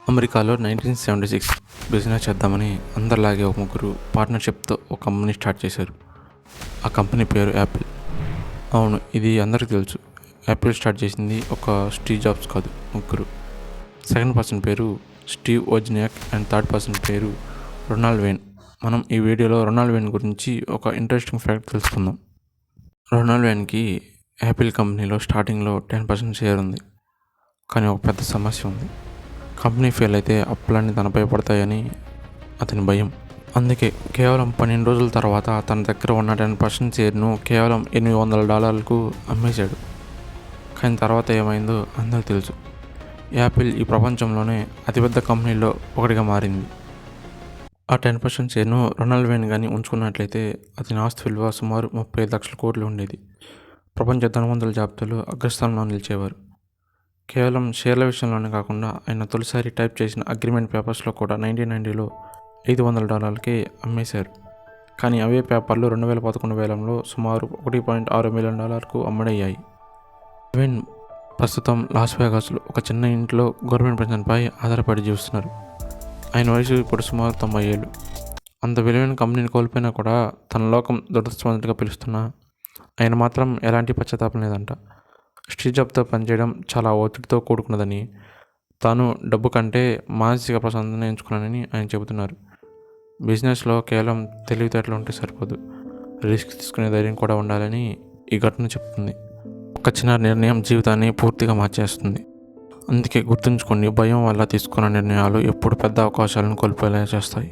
అమెరికాలో 1976 బిజినెస్ చేద్దామని అందరిలాగే ఒక ముగ్గురు పార్ట్నర్షిప్తో ఒక కంపెనీ స్టార్ట్ చేశారు. ఆ కంపెనీ పేరు యాపిల్. అవును, ఇది అందరికీ తెలుసు. యాపిల్ స్టార్ట్ చేసింది ఒక స్టీవ్ జాబ్స్ కాదు, ముగ్గురు. సెకండ్ పర్సన్ పేరు Steve Wozniak and third person పేరు రొనాల్డ్ వేన్. మనం ఈ వీడియోలో రొనాల్డ్ వేన్ గురించి ఒక ఇంట్రెస్టింగ్ ఫ్యాక్ట్ తెలుసుకుందాం. రొనాల్డ్ వేన్కి యాపిల్ కంపెనీలో స్టార్టింగ్లో 10% షేర్ ఉంది. కానీ ఒక పెద్ద సమస్య ఉంది. కంపెనీ ఫెయిల్ అయితే అప్పులన్నీ తనపై పడతాయని అతని భయం. అందుకే కేవలం 12 రోజుల తర్వాత తన దగ్గర ఉన్న 10% షేర్ను కేవలం $800 అమ్మేశాడు. కానీ తర్వాత ఏమైందో అందరికీ తెలుసు. యాపిల్ ఈ ప్రపంచంలోనే అతిపెద్ద కంపెనీలో ఒకటిగా మారింది. ఆ 10% షేర్ను రొనాల్డ్ వేన్ కానీ ఉంచుకున్నట్లయితే అతని ఆస్తి విలువ సుమారు 35 లక్షల కోట్లు ఉండేది. ప్రపంచ ధనవంతుల జాబితాలో అగ్రస్థానంలో నిలిచేవారు. కేవలం షేర్ల విషయంలోనే కాకుండా ఆయన తొలిసారి టైప్ చేసిన అగ్రిమెంట్ పేపర్స్లో కూడా 1990లో $500కే అమ్మేశారు. కానీ అవే పేపర్లు 2011 వేలంలో సుమారు $1.6 మిలియన్ అమ్ముడయ్యాయి. వేన్ ప్రస్తుతం లాస్ వేగాస్లో ఒక చిన్న ఇంట్లో గవర్నమెంట్ పెన్షన్పై ఆధారపడి జీవిస్తున్నారు. ఆయన వయసు ఇప్పుడు సుమారు 90 ఏళ్ళు. అంత విలువైన కంపెనీని కోల్పోయినా కూడా తన లోకం దురదృష్టవంతుడిగా పిలుస్తున్నా ఆయన మాత్రం ఎలాంటి పశ్చాత్తాపం లేదంట. స్టీవ్ జాబ్స్తో పనిచేయడం చాలా ఒత్తిడితో కూడుకున్నదని, తాను డబ్బు కంటే మానసిక ప్రశాంతతను ఎంచుకున్నానని ఆయన చెబుతున్నారు. బిజినెస్లో కేవలం తెలివితేటలు ఉంటే సరిపోదు, రిస్క్ తీసుకునే ధైర్యం కూడా ఉండాలని ఈ ఘటన చెప్తుంది. ఒక చిన్న నిర్ణయం జీవితాన్ని పూర్తిగా మార్చేస్తుంది. అందుకే గుర్తుంచుకోండి, భయం వల్ల తీసుకున్న నిర్ణయాలు ఎప్పుడు పెద్ద అవకాశాలను కోల్పోయేలా చేస్తాయి.